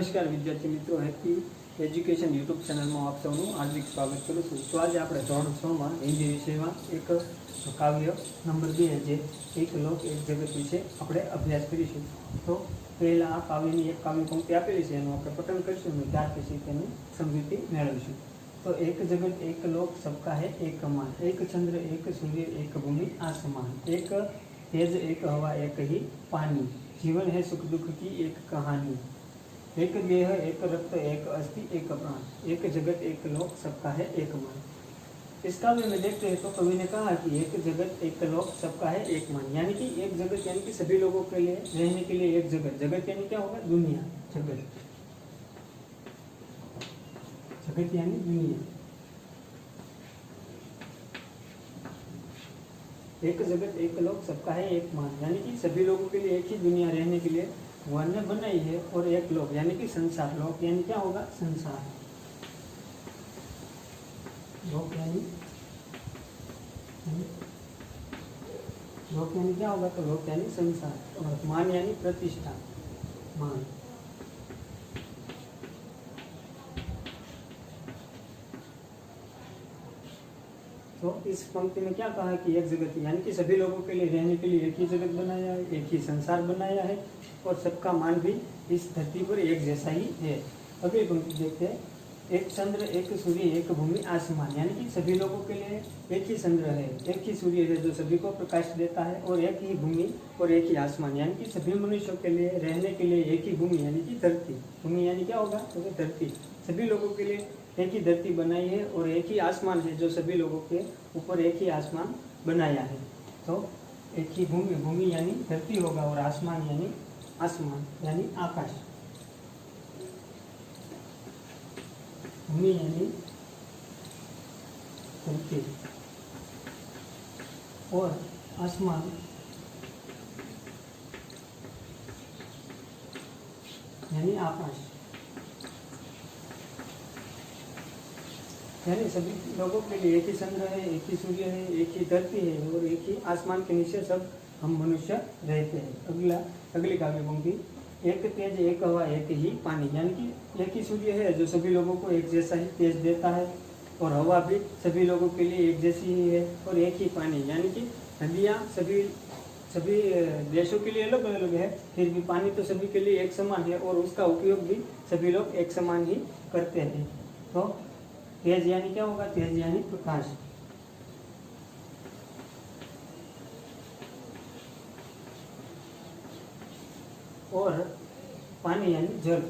નમસ્કાર વિદ્યાર્થી મિત્રો, હેપી એજ્યુકેશન યુટ્યુબ ચેનલમાં આપ સૌનું હાર્દિક સ્વાગત કરું છું। તો આજે આપણે ધોરણ 6માં હિન્દી વિષયમાં એક કાવ્ય નંબર 2 જે એક લોક એક જગત વિશે આપણે અભ્યાસ કરીશું। તો પહેલાં આ કાવ્યની એક કાવ્ય પંક્તિ આપેલી છે, એનું આપણે પઠન કરીશું અને ત્યાર પછી તેની સમજૂતી મેળવીશું। तो एक जगत एक लोक सबका है एक मान, एक चंद्र एक सूर्य एक भूमि आसमान, एक तेज एक हवा एक ही पानी, जीवन है सुख दुख की एक कहानी, एक देह एक रक्त एक अस्थि एक प्राण, एक जगत एक लोक सबका है एक मान। इस काव्य में देखते हैं तो कवि ने कहा कि एक जगत एक लोक सबका है एक मान, यानी कि एक जगत यानी कि सभी लोगों के लिए रहने के लिए एक जगत, जगत यानी क्या होगा? दुनिया, जगत, जगत यानी दुनिया। एक जगत एक लोक सबका है एक मान, यानी कि सभी लोगों के लिए एक ही दुनिया रहने के लिए भगवान ने बनाई है, और एक लोक यानी कि संसार, लोक यानी क्या होगा? संसार, लोक यानी क्या होगा? तो लोक यानी संसार, और मान यानी प्रतिष्ठा, मान। तो इस पंक्ति में क्या कहा कि एक जगत यानी कि सभी लोगों के लिए रहने के लिए एक ही जगत बनाया है, एक ही संसार बनाया है, और सबका मान भी इस धरती पर एक जैसा ही है। अगली पंक्ति देखते हैं, एक चंद्र एक सूर्य एक भूमि आसमान, यानी कि सभी लोगों के लिए एक ही चंद्र है, एक ही सूर्य है जो सभी को प्रकाश देता है, और एक ही भूमि और एक ही आसमान, यानी कि सभी मनुष्यों के लिए रहने के लिए एक ही भूमि यानी कि धरती, भूमि यानी क्या होगा? तो धरती, सभी लोगों के लिए एक ही धरती बनाई है, और एक ही आसमान है जो सभी लोगों के ऊपर एक ही आसमान बनाया है। तो एक ही भूमि, भूमि यानी धरती होगा, और आसमान यानी आसमान यानी आकाश, भूमि यानी धरती और आसमान यानी आकाश, यानी सभी लोगों के लिए एक ही चंद्र है, एक ही सूर्य है, एक ही धरती है, और एक ही आसमान के नीचे सब हम मनुष्य रहते हैं। अगली काव्य पंक्ति, एक तेज एक हवा एक ही पानी, यानी कि एक ही सूर्य है जो सभी लोगों को एक जैसा ही तेज देता है, और हवा भी सभी लोगों के लिए एक जैसी ही है, और एक ही पानी, यानी कि नदियाँ सभी देशों के लिए अलग अलग है, फिर भी पानी तो सभी के लिए एक समान है, और उसका उपयोग भी सभी लोग एक समान ही करते हैं। तो तेज यानी क्या होगा? तेज यानी प्रकाश, और पानी यानी जल।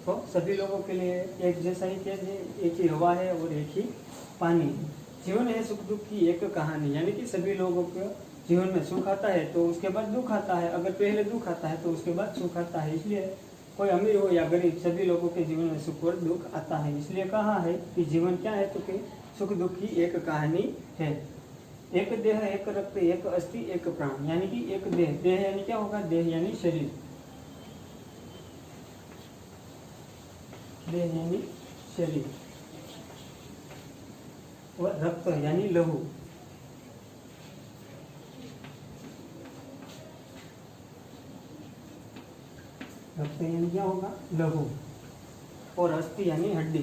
तो सभी लोगों के लिए एक जैसा ही तेज है, एक ही हवा है, और एक ही पानी है। जीवन है सुख दुख की एक कहानी, यानी कि सभी लोगों के जीवन में सुख आता है तो उसके बाद दुख आता है, अगर पहले दुख आता है तो उसके बाद सुख आता है, इसलिए कोई अमीर हो या गरीब सभी लोगों के जीवन में सुख और दुख आता है। इसलिए कहा है कि जीवन क्या है? तो कि सुख दुख की एक कहानी है। एक देह एक रक्त एक अस्थि एक प्राण, यानी कि एक देह, देह यानी क्या होगा? देह यानी शरीर, देह यानी शरीर, और रक्त यानी लहू, रक्त यानी क्या होगा? लहू, और अस्थि यानी हड्डी,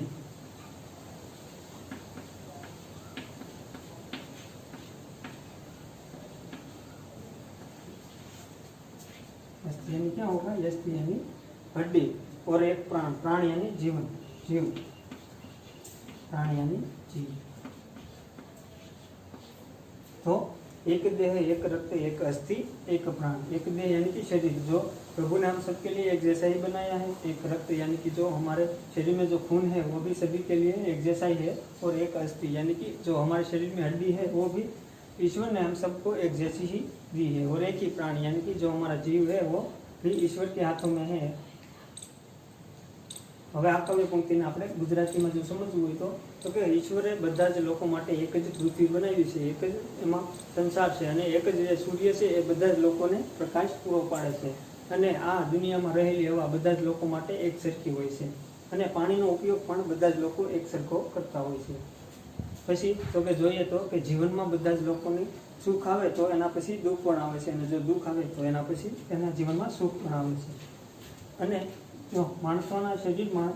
अस्थि यानी क्या होगा? अस्थि यानी हड्डी, और एक प्राण, प्राण यानी जीवन, जीव, प्राण यानी जीव। तो एक देह एक रक्त एक अस्थि एक प्राण, एक देह यानी कि शरीर जो प्रभु ने हम सबके लिए एक जैसा ही बनाया है, एक रक्त यानी कि जो हमारे शरीर में जो खून है वो भी सभी के लिए एक जैसा ही है, और एक अस्थि यानी कि जो हमारे शरीर में हड्डी है वो भी ईश्वर ने हम सबको एक जैसी ही दी है, और एक ही प्राण यानी कि जो हमारा जीव है वो भी ईश्वर के हाथों में है। હવે આ કવિ પંક્તિને આપણે ગુજરાતીમાં જો સમજવું હોય તો કે ઈશ્વરે બધા જ લોકો માટે એક જ પૃથ્વી બનાવી છે, એક જ એમાં સંસાર છે, અને એક જ સૂર્ય છે એ બધા જ લોકોને પ્રકાશ પૂરો પાડે છે, અને આ દુનિયામાં રહેલી હવા બધા જ લોકો માટે એક સરખી હોય છે, અને પાણીનો ઉપયોગ પણ બધા જ લોકો એક સરખો કરતા હોય છે। પછી તો કે જોઈએ તો કે જીવનમાં બધા જ લોકોની સુખ આવે તો એના પછી દુઃખ પણ આવે છે, અને જો દુઃખ આવે તો એના પછી એના જીવનમાં સુખ પણ આવે છે. અને જો માણસોના શરીરમાં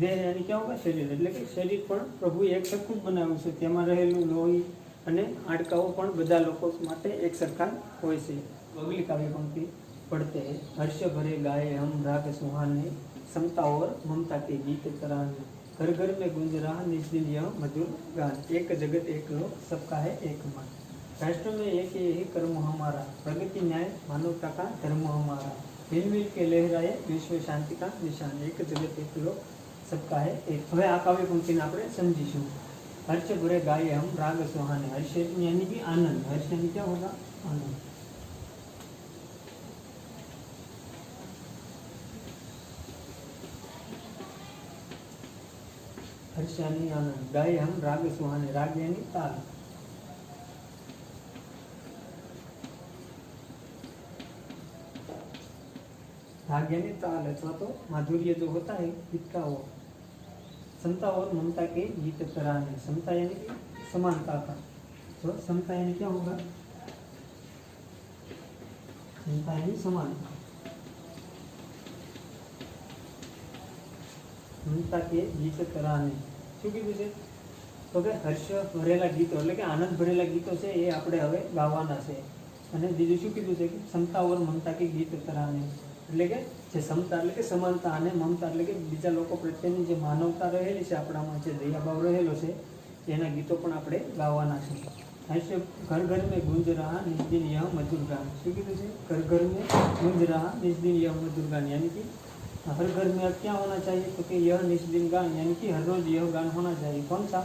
દેહ એની ક્યાં હોगा શરીર, એટલે કે શરીર પણ પ્રભુએ એક સરખું જ બનાવ્યું છે. તેમાં રહેલું લોહી અને હાડકાઓ પણ બધા લોકો માટે એક સરખા હોય છે. અગલી काव्य पंक्ति पढ़ते हैं। हर्ष भरे गाए हम राग सुहाने, समता और ममता के गीत तराने, घर घर में गूंज रहा निज दिन यह मधुर गान, एक जगत एक लोक सबका है एक मन, राष्ट्र में एक यही कर्म हमारा, प्रगति न्याय मानवता का धर्म हमारा, मिल मिल के लहराए विश्व शांति का निशान, एक जगत एक लोक सबका है एक। હવે આ કાવ્ય પંક્તિને આપણે સમજીશું। हर्ष भरे गाए हम राग सुहाने, हर्ष यानी कि आनंद, हर्ष यानी क्या होगा आनंद। हर्ष यानी आनंद, गाए हम राग सुहाने, राग यानी ताल, राग यानी ताल अथवा तो माधुर्य जो होता है गीत का वो। समता और ममता के गीत तराने, समता यानी कि समानता का, तो समता यानी क्या होगा, समता यानी समानता, ममता के गीत तराने શું કીધું છે તો કે હર્ષ ભરેલા ગીતો એટલે કે આનંદ ભરેલા ગીતો છે એ આપણે હવે ગાવાના છે। અને બીજું શું કીધું છે કે સમતા ઓર મમતા કે ગીત તરાને, એટલે કે જે સમતા એટલે કે સમાનતા અને મમતા એટલે કે બીજા લોકો પ્રત્યેની જે માનવતા રહેલી છે આપણામાં, જે દયાભાવ રહેલો છે એના ગીતો પણ આપણે ગાવાના છે। हर्ष घर घर में गूंज रहा निज दिन यह मधुर गान, શું કીધું છે घर घर में गूंज रहा निज दिन यह मधुर गान, यानी कि हर घर में अब क्या होना चाहिए तो कि यह निष्दिन गान, यानी कि हर रोज यह गान होना चाहिए। कौन सा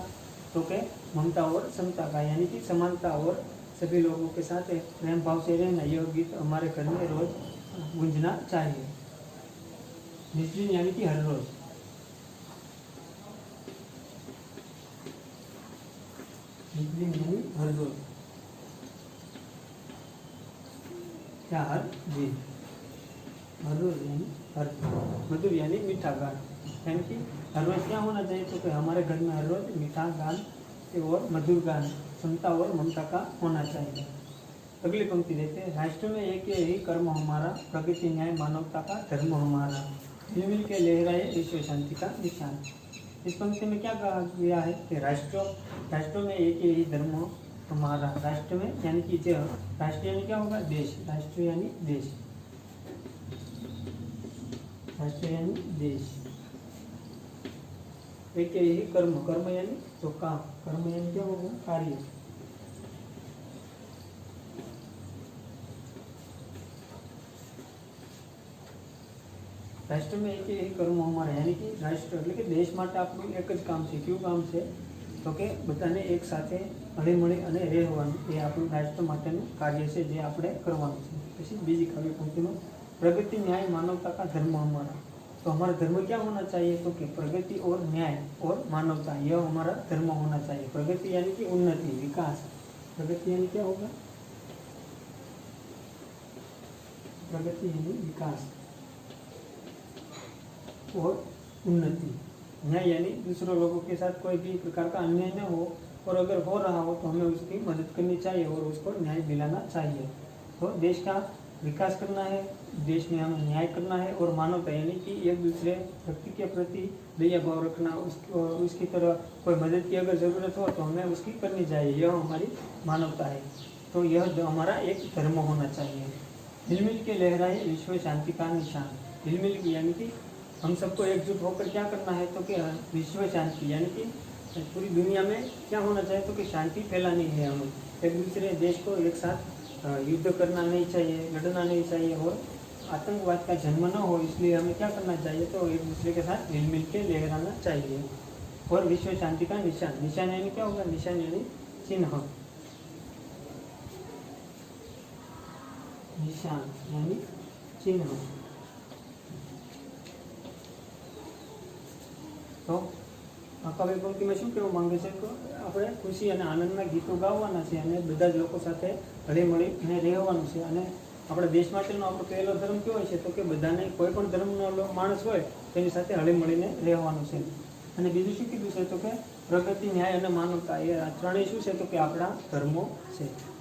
तो कि ममता और समता का, यानी कि समानता और सभी लोगों के साथ प्रेम भाव से रहना, यह गीत हमारे घर में रोज गूंजना चाहिए। निष्दिन यानी कि हर रोज, निष्दिन यानी हर रोज, क्या हर दिन, हर रोज यानी हर, मधुर यानी मीठा गान, यानी कि हर रोज क्या होना चाहिए तो कि हमारे घर में हर रोज मीठा गान और मधुर गान, समता और ममता का होना चाहिए। अगली पंक्ति देखते हैं। राष्ट्र में एक यही कर्म हमारा, प्रगति न्याय मानवता का धर्म हमारा, मिल मिल के लहराए विश्व शांति का निशान। इस पंक्ति में क्या कहा गया है कि राष्ट्रों में एक यही धर्म हमारा, राष्ट्र में यानी कि जो राष्ट्र यानी क्या होगा देश, राष्ट्र यानी देश, राष्ट्र यानी देश, एक यही कर्म, कर्म यानी तो काम, कर्म यानी क्या होगा कार्य, राष्ट्र में एक यही कर्म हमारा, यानी कि राष्ट्र એટલે કે દેશ માટે આપણું એક જ કામ છે। કયું કામ છે તો કે બધાને એક સાથે હળીમળી અને રહેવાનું, એ આપણું રાષ્ટ્ર માટેનું કાર્ય છે જે આપણે કરવાનું છે। પછી બીજી કાવ્ય પંક્તિમાં प्रगति न्याय मानवता का धर्म हमारा, तो हमारा धर्म क्या होना चाहिए तो कि प्रगति और न्याय और मानवता, यह हमारा धर्म होना चाहिए। प्रगति यानी कि उन्नति विकास, प्रगति यानी क्या होगा प्रगति यानी विकास और उन्नति, न्याय यानी दूसरों लोगों के साथ कोई भी प्रकार का अन्याय न हो, और अगर हो रहा हो तो हमें उसकी मदद करनी चाहिए और उसको न्याय दिलाना चाहिए। तो देश का विकास करना है, देश में हमें न्याय करना है, और मानवता यानी कि एक दूसरे व्यक्ति के प्रति दया भाव रखना, उसकी तरह कोई मदद की अगर ज़रूरत हो तो हमें उसकी करनी चाहिए, यह हमारी मानवता है। तो यह हमारा एक धर्म होना चाहिए। हिलमिल के लहराए विश्व शांति का निशान, हिलमिल यानी कि हम सबको एकजुट होकर क्या करना है तो कि विश्व शांति यानी कि पूरी दुनिया में क्या होना चाहिए तो कि शांति फैलानी है। हमें एक दूसरे देश को एक साथ युद्ध करना नहीं चाहिए, लड़ना नहीं चाहिए, और आतंकवाद का जन्म न हो, इसलिए हमें क्या करना चाहिए तो एक दूसरे के साथ मिल मिल के लहराना चाहिए। और विश्व शांति का निशान, निशान यानी क्या होगा निशान यानी चिन्ह, निशान यानी चिन्ह। तो કાવ્ય પંક્તિમાં શું કહેવા માંગે છે તો આપણે ખુશી અને આનંદના ગીતો ગાવાના છે અને બધા જ લોકો સાથે હળીમળીને રહેવાનું છે। અને આપણા દેશ માટેનો આપણો પહેલો ધર્મ કેવો છે તો કે બધાને કોઈ પણ ધર્મનો માણસ હોય તેની સાથે હળીમળીને રહેવાનું છે। અને બીજું શું કીધું છે તો કે પ્રગતિ, ન્યાય અને માનવતા, એ આ ત્રણેય શું છે તો કે આપણા ધર્મો છે.